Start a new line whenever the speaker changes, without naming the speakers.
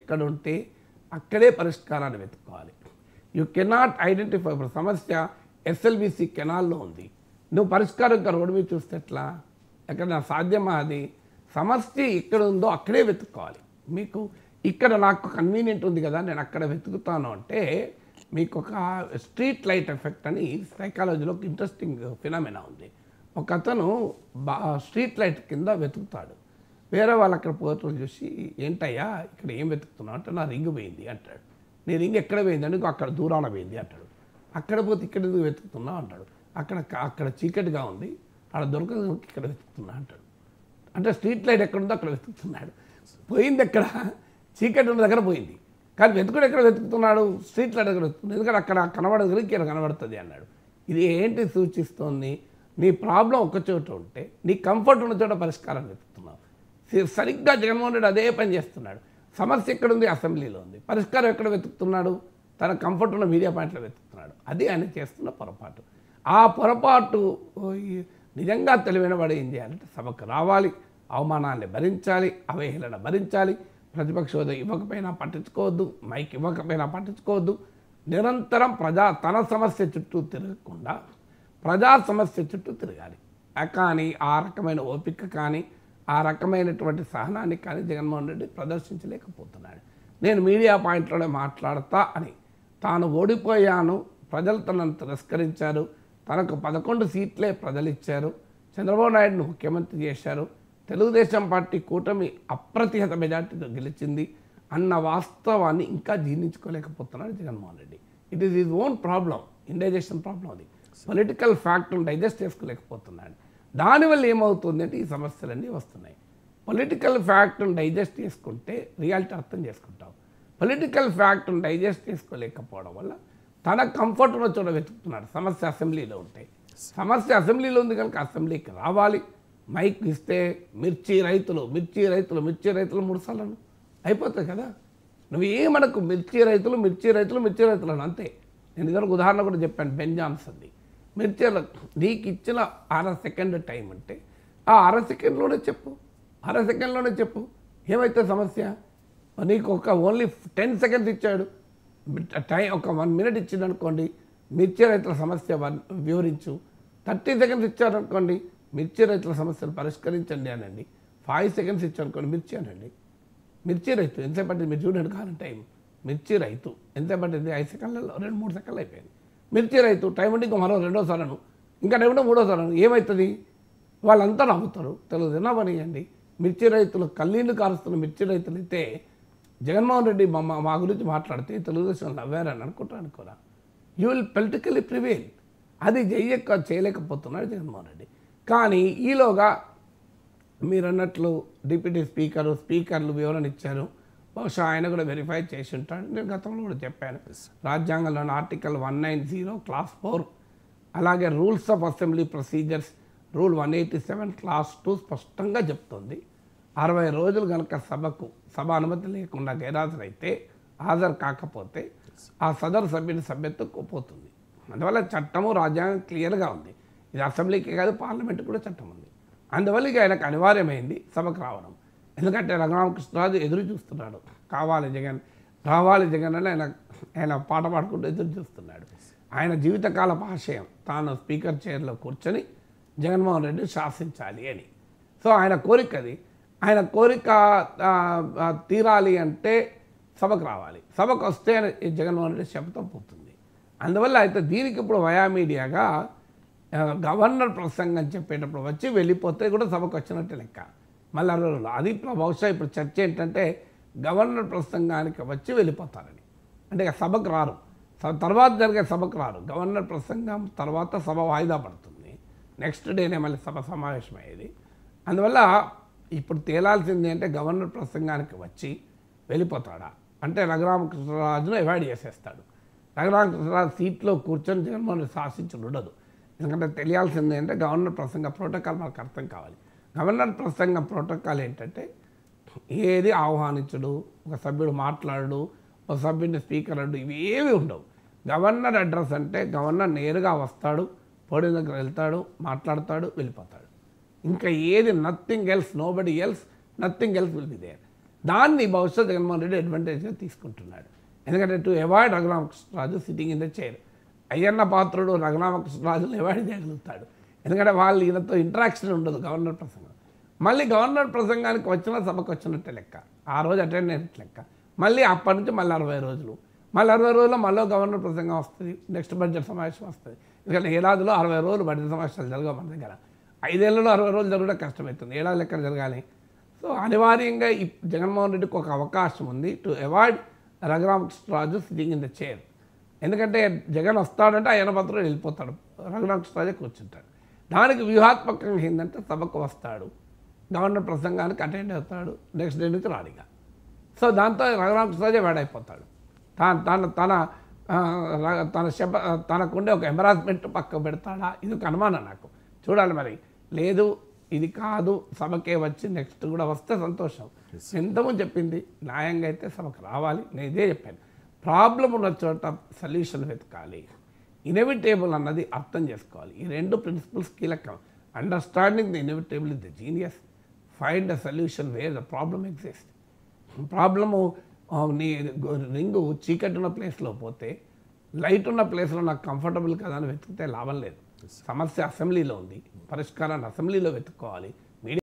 ఎక్కడుంటే అక్కడే పరిష్కారాన్ని వెతుక్కోవాలి. You cannot identify. ఇప్పుడు సమస్య ఎస్ఎల్బిసి కెనాల్లో ఉంది, నువ్వు పరిష్కారం ఇంకా రోడ్డు మీద చూస్తే ఎట్లా? ఎక్కడ సాధ్యమా? అది సమస్య ఎక్కడ ఉందో అక్కడే వెతుక్కోవాలి. మీకు ఇక్కడ నాకు కన్వీనియంట్ ఉంది కదా నేను అక్కడ వెతుకుతాను అంటే మీకు ఒక స్ట్రీట్ లైట్ ఎఫెక్ట్ అని సైకాలజీలో ఒక ఇంట్రెస్టింగ్ ఫినామినా ఉంది. ఒక అతను స్ట్రీట్ లైట్ కింద వెతుకుతాడు. వేరే వాళ్ళు అక్కడ పోతులు చూసి ఏంటయ్యా ఇక్కడ ఏం వెతుకుతున్నావు అంటే నా రింగ్ పోయింది అంటాడు. నీ రింగ్ ఎక్కడ పోయింది అంటే అక్కడ దూరాన పోయింది అంటాడు. అక్కడ పోతే ఇక్కడ ఎందుకు వెతుకుతున్నావు అంటాడు. అక్కడ చీకటిగా ఉంది, అక్కడ దొరకదు, ఇక్కడ వెతుకుతున్నా అంటాడు. అంటే స్ట్రీట్ లైట్ ఎక్కడుందో అక్కడ వెతుకుతున్నాడు. పోయింది ఎక్కడ? చీకటి ఉన్న దగ్గర పోయింది, కానీ వెతుకుడు ఎక్కడ వెతుకుతున్నాడు? స్ట్రీట్ లైట్ దగ్గర వెతుకుతుంది. ఎందుకంటే అక్కడ కనబడదు, ఇక్కడ కనబడుతుంది అన్నాడు. ఇది ఏంటి సూచిస్తోంది? నీ ప్రాబ్లం ఒక చోట ఉంటే నీ కంఫర్ట్ ఉన్న చోట పరిష్కారం వెతుకుతున్నావు. సరిగ్గా జగన్మోహన్ రెడ్డి అదే పని చేస్తున్నాడు. సమస్య ఎక్కడుంది? అసెంబ్లీలో ఉంది. పరిష్కారం ఎక్కడ వెతుకుతున్నాడు? తన కంఫర్ట్ ఉన్న మీడియా పాయింట్లో వెతుకుతున్నాడు. అది ఆయన చేస్తున్న పొరపాటు. ఆ పొరపాటు నిజంగా తెలివైన వాడు ఏం చేయాలంటే సభకు రావాలి, అవమానాన్ని భరించాలి, అవహేళన భరించాలి, ప్రతిపక్ష హోదా ఇవ్వకపోయినా పట్టించుకోవద్దు, మైక్ ఇవ్వకపోయినా పట్టించుకోవద్దు. నిరంతరం తన సమస్య చుట్టూ తిరగకుండా ప్రజా సమస్య చుట్టూ తిరగాలి. కానీ ఆ రకమైన ఓపిక కానీ ఆ రకమైనటువంటి సహనాన్ని కానీ జగన్మోహన్ రెడ్డి ప్రదర్శించలేకపోతున్నాడు. నేను మీడియా పాయింట్లోనే మాట్లాడతా అని తాను ఓడిపోయాను, ప్రజలు తనను తిరస్కరించారు, తనకు 11 సీట్లే ప్రజలు ఇచ్చారు, చంద్రబాబు నాయుడును ముఖ్యమంత్రి చేశారు, తెలుగుదేశం పార్టీ కూటమి అప్రతిహత మెజార్టీతో గెలిచింది అన్న వాస్తవాన్ని ఇంకా జీర్ణించుకోలేకపోతున్నాడు Jaganmohan Reddy. It is his own problem, indigestion problem. అది పొలిటికల్ ఫ్యాక్ట్ను డైజెస్ట్ చేసుకోలేకపోతున్నాడు. దానివల్ల ఏమవుతుంది అంటే ఈ సమస్యలన్నీ వస్తున్నాయి. పొలిటికల్ ఫ్యాక్ట్ను డైజెస్ట్ చేసుకుంటే రియాలిటీ అర్థం చేసుకుంటాం. పొలిటికల్ ఫ్యాక్ట్ను డైజెస్ట్ చేసుకోలేకపోవడం వల్ల తన కంఫర్ట్ ఉన్న చోట వెతుకుతున్నాడు. సమస్య అసెంబ్లీలో ఉంటే, సమస్య అసెంబ్లీలో ఉంది కనుక అసెంబ్లీకి రావాలి, మైక్ ఇస్తే మిర్చి రైతులు 3 సార్లు అయిపోతుంది కదా. నువ్వు ఏమనకు మిర్చి రైతులు అంతే. నేను ఇద్దరికి ఉదాహరణ కూడా చెప్పాను, బెన్ జాన్సన్ది. మిర్చీలు నీకు ఇచ్చిన 1/2 సెకండ్ టైం అంటే ఆ 1/2 సెకండ్లోనే చెప్పు, 1/2 సెకండ్లోనే చెప్పు, ఏమైతే సమస్య? నీకు ఓన్లీ 10 సెకండ్స్ ఇచ్చాడు టైం, ఒక 1 మినిట్ ఇచ్చింది అనుకోండి, మిర్చి రైతుల సమస్య వివరించు. 30 సెకండ్స్ ఇచ్చారనుకోండి, మిర్చి రైతుల సమస్యలు పరిష్కరించండి అనండి. 5 సెకండ్స్ ఇచ్చారనుకోండి, మిర్చి అనండి. మిర్చి రైతు ఎంతసేపు పట్టింది మీరు చూడండి, కాలం టైం. మిర్చి రైతు ఎంతసేపు పట్టింది? 5 సెకండ్లలో 2-3 సెకండ్లు అయిపోయింది. మిర్చి రైతు టైం ఉంటే ఇంకో మరో 2వ సారను, ఇంకా టైం ఉంటే 3వ సారను. ఏమవుతుంది? వాళ్ళంతా నవ్వుతారు. తెలుగు పనియండి. మిర్చి రైతులు కళ్ళీళ్ళు కారుస్తున్న మిర్చి రైతులు అయితే జగన్మోహన్ రెడ్డి మా గురించి మాట్లాడితే తెలుగుదేశం నవ్వారని అనుకోరా? You will politically prevail. అది చేయలేకపోతున్నాడు జగన్మోహన్ రెడ్డి. కానీ ఈలోగా మీరు అన్నట్లు డిప్యూటీ స్పీకర్లు వివరణ ఇచ్చారు. బహుశా ఆయన కూడా వెరిఫై చేసి ఉంటాడు. నేను గతంలో కూడా చెప్పాను, రాజ్యాంగంలోని ఆర్టికల్ 190 క్లాస్ 4, అలాగే rules of assembly procedures rule 187 class 2 స్పష్టంగా చెప్తుంది, 60 రోజులు కనుక సభ అనుమతి లేకుండా గైరాజరైతే, హాజరు కాకపోతే ఆ సదరు సభ్యుని సభ్యత్వం పోతుంది. అందువల్ల చట్టము రాజ్యాంగం క్లియర్గా ఉంది. ఇది అసెంబ్లీకి కాదు, పార్లమెంట్కి కూడా చట్టం ఉంది. అందువల్ల ఇక ఆయనకు అనివార్యమైంది సభకు రావడం. ఎందుకంటే రఘురామకృష్ణరాజు ఎదురు చూస్తున్నాడు, రావాలి జగన్ అని ఆయన పాట పాడుకుంటూ ఎదురు చూస్తున్నాడు. ఆయన జీవితకాల ఆశయం తాను స్పీకర్ చైర్లో కూర్చొని జగన్మోహన్ రెడ్డి శాసించాలి అని. సో ఆయన కోరిక అది. ఆయన కోరిక తీరాలి అంటే సభకు రావాలి. సభకు వస్తే జగన్మోహన్ రెడ్డి శపథం పోతుంది. అందువల్ల అయితే దీనికి ఇప్పుడు వయా మీడియాగా గవర్నర్ ప్రసంగం చెప్పేటప్పుడు వచ్చి వెళ్ళిపోతే కూడా సభకు వచ్చినట్టు లెక్క. మళ్ళీ అది బహుశా ఇప్పుడు చర్చ ఏంటంటే గవర్నర్ ప్రసంగానికి వచ్చి వెళ్ళిపోతారని. అంటే సభకు రారు, తర్వాత జరిగే సభకు రారు. గవర్నర్ ప్రసంగం తర్వాత సభ వాయిదా పడుతుంది, నెక్స్ట్ డేనే మళ్ళీ సభ సమావేశం అయ్యేది. అందువల్ల ఇప్పుడు తేలాల్సింది అంటే గవర్నర్ ప్రసంగానికి వచ్చి వెళ్ళిపోతాడా అంటే రఘురామకృష్ణరాజును అవాయిడ్ చేసేస్తాడు. రఘురామకృష్ణరాజు సీట్లో కూర్చొని జగన్మోహన్ రెడ్డి శాసించడం ఉండదు. ఎందుకంటే తెలియాల్సింది అంటే గవర్నర్ ప్రసంగ ప్రోటోకాల్ మనకు అర్థం కావాలి. గవర్నర్ ప్రసంగం ప్రోటోకాల్ ఏంటంటే ఏది ఆహ్వానించడు, ఒక సభ్యుడు మాట్లాడు, ఒక సభ్యుడిని స్పీకర్ అడ్డు, ఇవి ఏవి ఉండవు. గవర్నర్ అడ్రస్ అంటే గవర్నర్ నేరుగా వస్తాడు, పోడియం దగ్గర వెళ్తాడు, మాట్లాడతాడు, వెళ్ళిపోతాడు. ఇంకా ఏది nothing else, nobody else, nothing else will be there. దాన్ని బహుశా జగన్మోహన్ రెడ్డి అడ్వాంటేజ్గా తీసుకుంటున్నాడు. ఎందుకంటే to avoid Raghuramakrishnaraju sitting in the chair. Ayyanna Patrudu రఘురామకృష్ణరాజును అవాయిడ్ చేయగలుగుతాడు. ఎందుకంటే వాళ్ళు ఈయనతో ఇంటరాక్షన్ ఉండదు గవర్నర్ ప్రసంగం. మళ్ళీ గవర్నర్ ప్రసంగానికి వచ్చిన సభకు వచ్చినట్టే లెక్క, ఆ రోజు అటెండ్ అయినట్టు లెక్క. మళ్ళీ అప్పటి నుంచి మళ్ళీ 60 రోజులు, మళ్ళీ 60 రోజుల్లో మళ్ళీ గవర్నర్ ప్రసంగం వస్తుంది, నెక్స్ట్ బడ్జెట్ సమావేశం వస్తుంది. ఎందుకంటే ఏడాదిలో 60 రోజులు బడ్జెట్ సమావేశాలు జరగవు మన దగ్గర. 5 ఏళ్లలో 60 రోజులు జరగడం కష్టమవుతుంది, ఏడాది లెక్కన జరగాలి. సో అనివార్యంగా ఈ జగన్మోహన్ రెడ్డికి ఒక అవకాశం ఉంది to avoid Raghuramakrishnaraju sitting in the chair. ఎందుకంటే జగన్ వస్తాడంటే ఆయన పత్రం వెళ్ళిపోతాడు, రఘురామకృష్ణరాజే కూర్చుంటాడు. దానికి వ్యూహాత్మకంగా ఏంటంటే సభకు వస్తాడు, గవర్నర్ ప్రసంగానికి అటెండ్ అవుతాడు, నెక్స్ట్ డే నుంచి రాడిగా. సో దాంతో రఘురామకృష్ణరాజే వేడైపోతాడు. తనకుండే ఒక ఎంబరాస్మెంట్ పక్క పెడతాడా, ఇది ఒక అనుమానం నాకు. చూడాలి మరి. లేదు ఇది కాదు, సభకే వచ్చి నెక్స్ట్ కూడా వస్తే సంతోషం. ఎంతమంది చెప్పింది న్యాయంగా అయితే సభకు రావాలి, నేను ఇదే చెప్పాను. ప్రాబ్లం ఉన్న చోట సొల్యూషన్ వెతకాలి, ఇన్ఎవిటేబుల్ అన్నది అర్థం చేసుకోవాలి. ఈ 2 ప్రిన్సిపల్స్ కీలకం. Understanding the inevitable is the genius, find a solution where the problem exist. Problem నీ రింగు చీకటి ఉన్న ప్లేస్లో పోతే లైట్ ఉన్న ప్లేస్లో నాకు కంఫర్టబుల్ కదా అని వెతికితే లాభం లేదు. సమస్య అసెంబ్లీలో ఉంది, పరిష్కారాన్ని అసెంబ్లీలో వెతుక్కోవాలి.